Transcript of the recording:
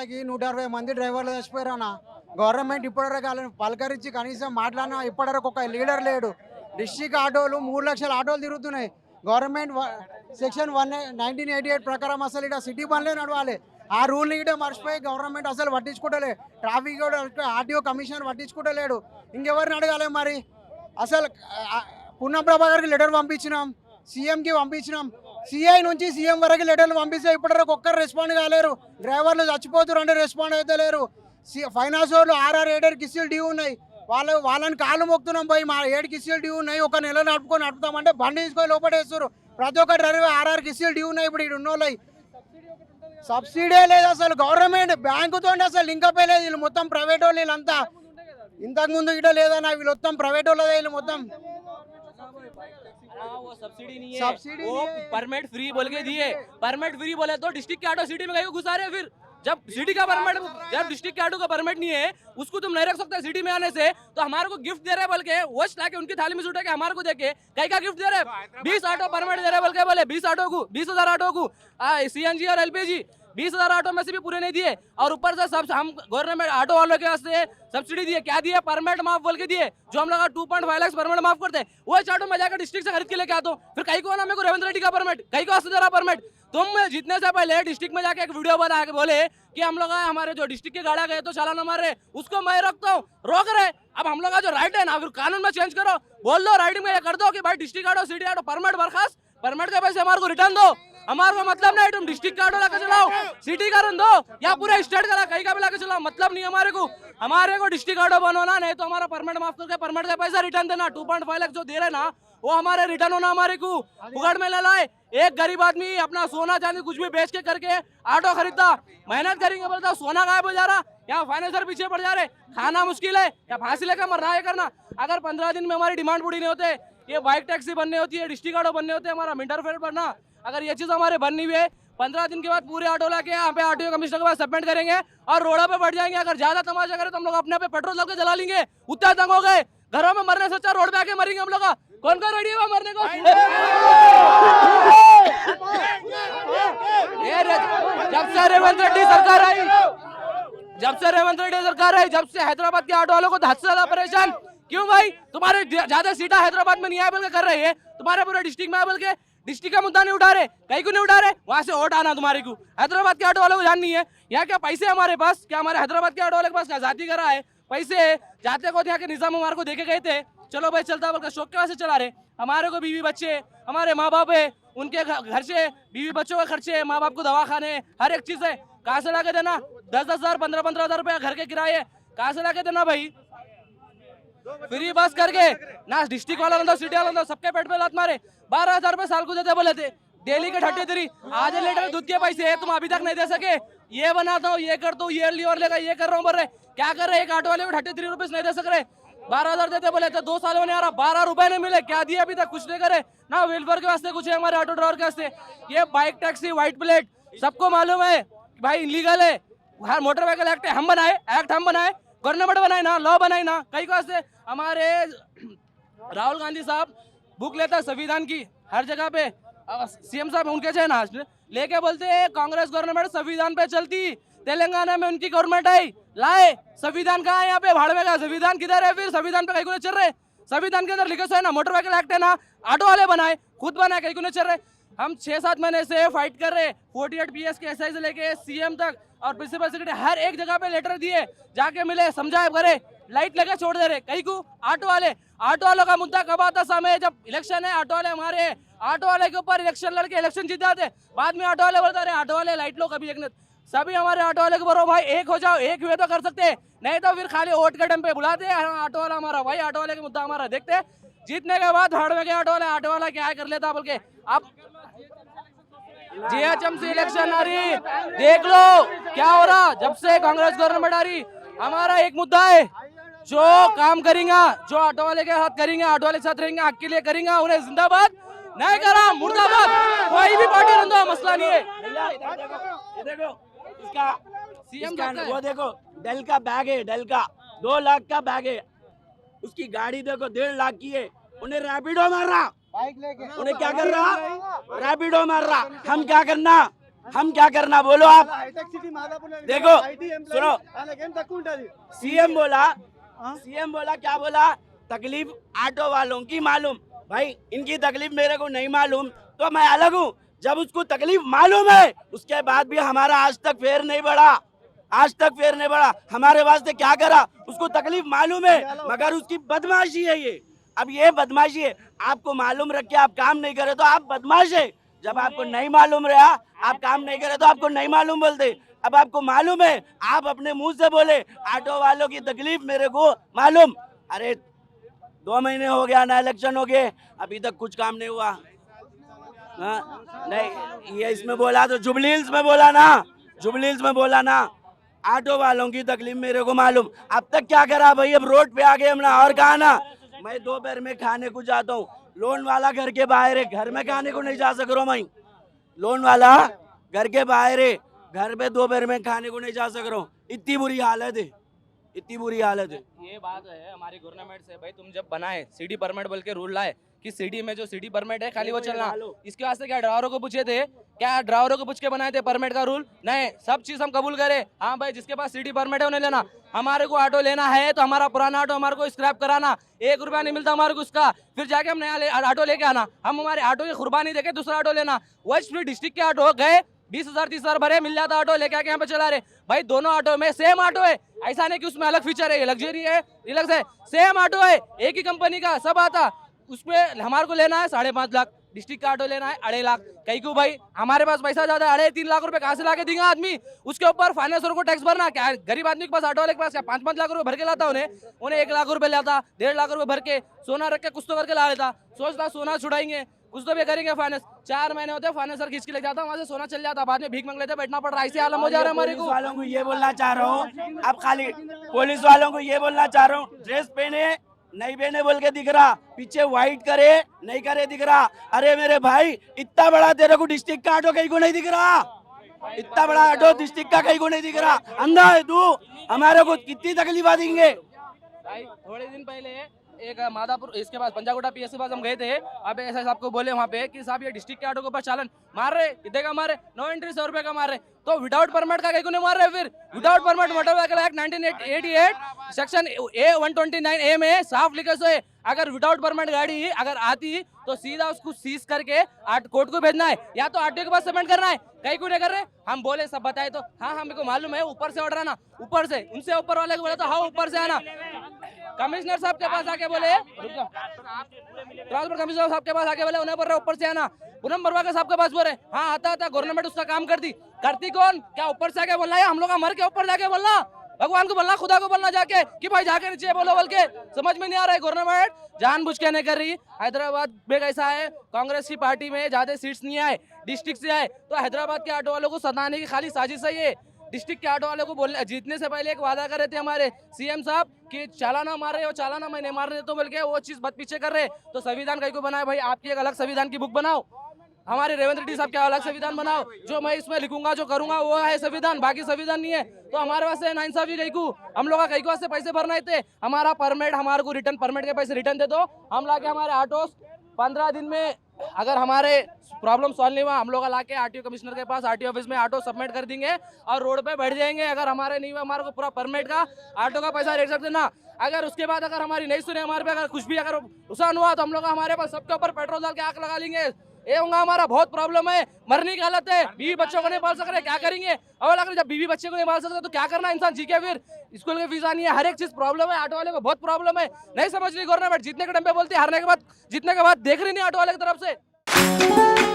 సంవత్సరాలకి 160 మంది డ్రైవర్లు చచ్చిపోయారన్న. గవర్నమెంట్ ఇప్పటివరకు వాళ్ళని పలకరించి కనీసం మాట్లాడినా ఇప్పటివరకు ఒక లీడర్ లేడు. డిస్ట్రిక్ట్ ఆటోలు 3 లక్షల ఆటోలు తిరుగుతున్నాయి. గవర్నమెంట్ సెక్షన్ 1988 ప్రకారం అసలు ఇక్కడ సిటీ బండ్లే నడవాలి. ఆ రూల్ని ఇటే మర్చిపోయి గవర్నమెంట్ అసలు పట్టించుకుంటలే. ట్రాఫిక్ ఆర్టీఓ కమిషనర్ పట్టించుకుంటలేడు. ఇంకెవరిని అడగాలి మరి? అసలు పున్నం ప్రభాకర్కి లెటర్ పంపించినాం, సీఎంకి పంపించినాం. సిఐ నుంచి సీఎం వరకు లెటర్లు పంపిస్తే ఇప్పటివరకు ఒక్కరు రెస్పాండ్ కాలేరు. డ్రైవర్లు చచ్చిపోతున్నారు అంటే రెస్పాండ్ అయితే లేరు. ఫైనాన్స్ వాళ్ళు 6-7 కిస్తీలు డ్యూ ఉన్నాయి. వాళ్ళని కాళ్ళు మొక్కుతున్నాం పోయి, మా 7 కిస్తీలు డ్యూ ఉన్నాయి, ఒక నెల నడుపుతామంటే బండి తీసుకొని లోపడేస్తారు. ప్రతి ఒక్క డ్రైవర్ 6 కిస్తీలు డ్యూ ఉన్నాయి. ఇప్పుడు ఇక్కడ ఉన్నోళ్ళవి సబ్సిడీ లేదు. అసలు గవర్నమెంట్ బ్యాంకుతో అసలు లింకప్ లేదు. వీళ్ళు మొత్తం ప్రైవేట్ వాళ్ళు. వీళ్ళంతా ఇంతకు ముందు ఇట లేదన్నా, వీళ్ళు మొత్తం ప్రైవేట్ వాళ్ళదే. వీళ్ళు మొత్తం वो सब्सिडी नहीं है, वो परमिट फ्री बोल के दिए। परमिट फ्री बोले तो डिस्ट्रिक्ट के ऑटो सिटी में कहीं घुसा रहे। फिर जब सिटी का परमिट, जब डिस्ट्रिक्ट के ऑटो का परमिट नहीं है, उसको तुम नहीं रख सकते सिटी में आने से, तो हमारे को गिफ्ट दे रहे बोल के वोच लाके उनकी थाली में सुटा के हमारे को देके कई का गिफ्ट दे रहे। 20 ऑटो परमिट दे रहे बोल के, बोले 20 ऑटो को 20,000 ऑटो को CNG और LPG 20,000 ऑटो में से भी पूरे नहीं दिए। और ऊपर से सब हम गवर्नमेंट ऑटो वालों के वास्ते सब्सिडी दिए। क्या दिए? परमिट माफ बोल के दिए। जो हम लोग 2.5 लाख परमिट माफ करते हैं, वो ऑटो में जाकर डिस्ट्रिक्ट से खरीद के लेके आता हूँ। फिर कहीं को ना मेरे को रेवंत रेड्डी का परमिट, कहीं को दे रहा परमिट। तुम जितने से पहले डिस्ट्रिक्ट में जाके एक वीडियो बना के बोले कि हम लोग हमारे जो डिस्ट्रिक्ट के गाड़ा गए तो चालान मार रहे, उसको मैं रखता हूँ, रोक रहे। अब हम लोग का जो राइट है ना, फिर कानून में चेंज करो, बोल दो राइटिंग में ये कर दो कि भाई district auto city auto permit बर्खास्त, परमिट के पैसे हमारे को रिटर्न दो। हमारे को मतलब नहीं तुम डिस्ट्रिक्ट का ऑटो लाके चलाओ, सिटी का रन दो या पूरा स्टेट का कहीं का भी लाके चलाओ, मतलब नहीं हमारे को। हमारे को डिस्ट्रिक्ट ऑटो बनवाना, नहीं तो हमारा परमिट माफ करके परमिट का पैसा रिटर्न देना। 2.5 लाख जो दे रहे ना, वो हमारे रिटर्न होना। हमारे को उगड़ में ले लाए। एक गरीब आदमी अपना सोना चांदी कुछ भी बेच के करके ऑटो खरीदता, मेहनत करेंगे बोलता, सोना गायब हो जा रहा, यहाँ फाइनेंसर पीछे पड़ जा रहे, खाना मुश्किल है, या फांसी लेकर मरना है करना। अगर 15 दिन में हमारी डिमांड पूरी नहीं होते, ये बाइक टैक्सी बनने होती है, डिस्ट्रिक्ट ऑटो बनने होते हैं, हमारा इंटरफेयर बनना, अगर ये चीज हमारे बननी हुई है, 15 दिन के बाद पूरे ऑटो लाके यहाँ पे आरटीओ कमिश्नर के पास सबमिट करेंगे और रोडों पे बढ़ जाएंगे। अगर ज्यादा तमाशा करें तो हम लोग अपने पे पेट्रोल लगा जला लेंगे। उतना तंग हो गए, घरों में मरने से अच्छा रोड पे आके मरेंगे हम लोग। कौन कौन रेडी है मरने को? जब से रेवंत रेड्डी सरकार आई, जब से हैदराबाद के ऑटो वालों को हद से ज्यादा परेशान। क्यों भाई? तुम्हारे ज्यादा सीटा हैदराबाद में नहीं आए बोल के कर रहे हैं, तुम्हारे पूरे डिस्ट्रिक्ट में आए बोल के डिस्ट्रिक्ट का मुद्दा नहीं उठा रहे, कहीं को नहीं उठा रहे, वहां से वोट आना तुम्हारे को। हैदराबाद के ऑटो वालों को जान नहीं है यहाँ क्या पैसे हमारे पास, क्या हमारे हैदराबाद के ऑटो वाले के पास जाति करा है पैसे जाते को यहाँ के निजाम हमारे को देके गए थे, चलो भाई चलता बोल शौक के वजह से चला रहे। हमारे को बीवी बच्चे, हमारे माँ बाप है, उनके घर से बीवी बच्चों का खर्चे, माँ बाप को दवा खाने, हर एक चीज है, कहाँ से ला के देना? 10,000 15,000 रुपया घर के किराए, कहाँ से ला के देना भाई? फ्री बस करके ना डिस्ट्रिक्ट वाला ना सिटी वाला सबके पेट पे लात मारे। 12,000 रुपए साल को देते बोले थे, डेली के 33 आधे लीटर दूध के पैसे तुम अभी तक नहीं दे सके। ये बनाता हूँ, ये करता हूँ, ये लीवर लेगा, ये कर रहा हूँ, बोल रहे क्या कर रहे? एक ऑटो वाले को 33 रुपए नहीं दे सक रहे। 12,000 देते बोले थे, 2 सालों में आ रहा 12 रुपए नहीं मिले। क्या दिया अभी तक? कुछ नहीं करे ना, वेलफेयर के वास्ते कुछ है हमारे ऑटो ड्राइवर के वास्ते। ये बाइक टैक्सी व्हाइट प्लेट सबको मालूम है भाई इनलीगल है। हर मोटर व्हीकल एक्ट हम बनाए, गवर्नमेंट बनाए ना, लॉ बनाए ना, कई को वास्ते। हमारे राहुल गांधी साहब बुक लेता संविधान की हर जगह पे, सीएम साहब उनके चाहे ना लेके बोलते हैं कांग्रेस गवर्नमेंट संविधान पे चलती, तेलंगाना में उनकी गवर्नमेंट आई, लाए संविधान कहाँ है? यहाँ पे भाड़ में का संविधान किधर है? फिर संविधान पे कहीं को नहीं चल रहे। संविधान के अंदर लिखे सो है ना, मोटर व्हीकल एक्ट है ना, ऑटो वाले बनाए, खुद बनाए, कहीं को नहीं चल रहे। हम 6-7 महीने से फाइट कर रहे, 48 PS के SI से लेके CM तक और प्रिंसिपल सेक्रेटरी हर एक जगह पे लेटर दिए, जाके मिले, समझाए, करे, लाइट लगा छोड़ दे रहे। कहीं को ऑटो वालों का मुद्दा कब आता? समय जब इलेक्शन है, ऑटो वाले हमारे ऑटो वाले के ऊपर इलेक्शन लड़के इलेक्शन जीत जाते, बाद में ऑटो वाले बोलते रहे ऑटो वाले लाइट लो, कभी एक नहीं। सभी हमारे ऑटो वाले के बोलो भाई एक हो जाओ, एक हुए तो कर सकते, नहीं तो फिर खाली वोट के टाइम पे बुलाते हैं ऑटो वाला हमारा भाई, ऑटो वाले का मुद्दा हमारा देखते, जीतने के बाद भाड़ में गया ऑटो वाला क्या कर लेता बोल के। अब GHMC इलेक्शन आ रही, देख लो क्या हो रहा। जब से कांग्रेस गवर्नमेंट आ रही, हमारा एक मुद्दा है, जो काम करेंगे, जो ऑटो वाले के साथ करेंगे, ऑटो वाले के साथ रहेंगे, हक के लिए करेंगे, उन्हें जिंदाबाद, नहीं करा मुर्दाबाद। कोई भी पार्टी रंदो, मसला नहीं है। ये देखो इसका वो देखो डेल का बैग है, डेल का 2 लाख का बैग है, उसकी गाड़ी देखो 1.5 लाख की है, उन्हें रैपिडो मार रहा, बाइक लेके उन्हें क्या कर रहा? रैपिडो मार रहा। हम क्या करना? हम क्या करना बोलो आप देखो सुनो सीएम बोला क्या बोला तकलीफ ऑटो वालों की मालूम भाई इनकी तकलीफ मेरे को नहीं मालूम तो मैं अलग हूँ जब उसको तकलीफ मालूम है उसके बाद भी हमारा आज तक फेर नहीं बढ़ा हमारे वास्ते क्या करा उसको तकलीफ मालूम है मगर उसकी बदमाशी है ये अब ये बदमाशी है आपको मालूम रख के आप काम नहीं करे तो आप बदमाश है जब आपको नहीं मालूम रहा आप काम नहीं करे तो आपको नहीं मालूम बोलते अब आपको मालूम है आप अपने मुंह से बोले ऑटो वालों की तकलीफ मेरे को मालूम अरे 2 महीने हो गया ना इलेक्शन हो गए अभी तक कुछ काम नहीं हुआ नहीं ये इसमें बोला तो जुबली हिल्स में बोला ना ऑटो वालों की तकलीफ मेरे को मालूम अब तक क्या करा भाई अब रोड पे आ गए हमने और कहा ना मैं दोपहर में खाने को जाता हूँ लोन वाला घर के बाहर है घर में खाने को नहीं जा सक रहा मैं लोन वाला घर के बाहर है घर पे दोपहर में खाने को नहीं जा सक रहा हूँ इतनी बुरी हालत है ये बात है हमारी गवर्नमेंट से भाई तुम जब बनाए सिटी परमिट बोल के रूल लाए कि सिटी में जो सिटी परमिट है खाली वो चलना इसके वास्ते क्या ड्राइवरों को पूछे थे क्या ड्राइवरों को पूछ के बनाए थे परमिट का रूल नहीं सब चीज हम कबूल करें हाँ भाई जिसके पास सिटी परमिट है उन्हें लेना हमारे को ऑटो लेना है तो हमारा पुराना ऑटो हमारे को स्क्रैप कराना 1 रुपया नहीं मिलता हमारे को उसका फिर जाके हम नया ऑटो लेके आना हम हमारे ऑटो की कुर्बानी देके दूसरा ऑटो लेना वेस्ट डिस्ट्रिक्ट के ऑटो गए 20,000 30,000 भरे मिल जाता ऑटो लेके आके यहाँ पे चला रहे भाई दोनों ऑटो में सेम ऑटो है ऐसा नहीं कि उसमें अलग फीचर है लग्जरी है रिलैक्स है सेम ऑटो है एक ही कंपनी का सब आता उसमें हमारे को लेना है 5.5 लाख डिस्ट्रिक्ट का ऑटो लेना है 2.5 लाख कहीं क्यों भाई हमारे पास पैसा ज्यादा है 2.5-3 लाख रुपए कहाँ से लाके देंगे आदमी उसके ऊपर फाइनेंसर को टैक्स भरना क्या गरीब आदमी के पास ऑटो वाले के पास क्या 5-5 लाख रुपए भर के लाता उन्हें 1 लाख रुपए लाता 1.5 लाख रुपए भर के सोना रख के कुछ तो करके ला लेता सोचता सोना छुड़ाएंगे कुछ तो भी करेंगे फाइनेंस 4 महीने होते फाइनेंसर खींच के ले जाता वहां से सोना चल जाता बाद में भीख मांग लेते बैठना पड़ रहा है ऐसे आलम हो जा रहा है हमारे को वालों को ये बोलना चाह रहा हूँ अब खाली पुलिस वालों को ये बोलना चाह रहा हूँ ड्रेस पहने नहीं पहने बोल के दिख रहा पीछे व्हाइट करे नहीं करे दिख रहा अरे मेरे भाई इतना बड़ा तेरे को डिस्ट्रिक्ट का ऑटो कहीं को नहीं दिख रहा इतना बड़ा ऑटो डिस्ट्रिक्ट का कहीं को नहीं दिख रहा अंधा है तू हमारे को कितनी तकलीफ देंगे भाई थोड़े दिन पहले एक मादापुर इसके पास पंजागोटा पीएस के पास हम गए थे अब ऐसा साहब को बोले वहाँ पे कि साहब ये डिस्ट्रिक्ट के ऑटो के पास चालन मार रहे कितने का मार रहे नो एंट्री 100 रुपए का मार रहे तो विदाउट परमिट का कहीं को नहीं मार रहे फिर without permit motor vehicle act 1988 section A129A में साफ लिखे सो है अगर विदाउट परमिट गाड़ी अगर आती तो सीधा उसको सीज करके कोर्ट को भेजना है या तो आरटीओ के पास सबमिट करना है कहीं को नहीं कर रहे हम बोले सब बताए तो हाँ हमको मालूम है ऊपर से ऑर्डर आना ऊपर से उनसे ऊपर वाले को बोला तो हाँ ऊपर से आना कमिश्नर साहब के पास आके बोले ट्रांसपोर्ट कमिश्नर साहब के पास आके बोले उन्हें बोल रहे ऊपर से आना पूनम बरुआ के साहब के पास बोले हाँ आता गवर्नमेंट उसका काम करती कौन क्या ऊपर से आके बोलना है हम लोग मर के ऊपर जाके बोलना भगवान को बोलना खुदा को बोलना जाके कि भाई जाके नीचे बोलो बोल के समझ में नहीं आ रहा है गवर्नमेंट जानबूझ के नहीं कर रही हैदराबाद में कैसा है कांग्रेस की पार्टी में ज्यादा सीट्स नहीं आए डिस्ट्रिक्ट से आए तो हैदराबाद के ऑटो वालों को सताने की खाली साजिश है ये डिस्ट्रिक्ट के ऑटो वाले को बोलने जीतने से पहले एक वादा कर रहे थे हमारे सीएम साहब कि चालाना मार रहे हो चालाना मैं नहीं मार रहे तो बोल के वो चीज बद पीछे कर रहे तो संविधान कहीं को बनाए भाई आपकी एक अलग संविधान की बुक बनाओ हमारे रेवंत रेड्डी साहब का अलग संविधान बनाओ जो मैं इसमें लिखूंगा जो करूंगा वो है संविधान बाकी संविधान नहीं है तो हमारे वास्ते नाइंसाफी कहीं को हम लोग कहीं को वास्ते पैसे भरना थे हमारा परमिट हमारे को रिटर्न परमिट के पैसे रिटर्न दे दो हम लाके हमारे ऑटो 15 दिन में अगर हमारे प्रॉब्लम सॉल्व नहीं हुआ हम लोग लाके आरटीओ कमिश्नर के पास आरटीओ ऑफिस में ऑटो सबमिट कर देंगे और रोड पे बैठ जाएंगे अगर हमारे नहीं हुआ हमारे को पूरा परमिट का ऑटो का पैसा रेट सकते ना अगर उसके बाद अगर हमारी नहीं सुने हमारे पे अगर कुछ भी अगर नुकसान हुआ तो हम लोग हमारे पास सबके ऊपर पेट्रोल डाल के आग लगा लेंगे ये होगा हमारा बहुत प्रॉब्लम है मरने की हालत है बीवी बच्चों को नहीं पाल सक रहे क्या करेंगे और अगर जब बीवी बच्चे को नहीं पाल सकते तो क्या करना इंसान जी के फिर स्कूल की फीस आनी है हर एक चीज प्रॉब्लम है ऑटो वाले को बहुत प्रॉब्लम है नहीं समझ रही गवर्नमेंट जीतने के टाइम पे बोलती है हारने के बाद जीतने के बाद देख रही नहीं ऑटो वाले की तरफ से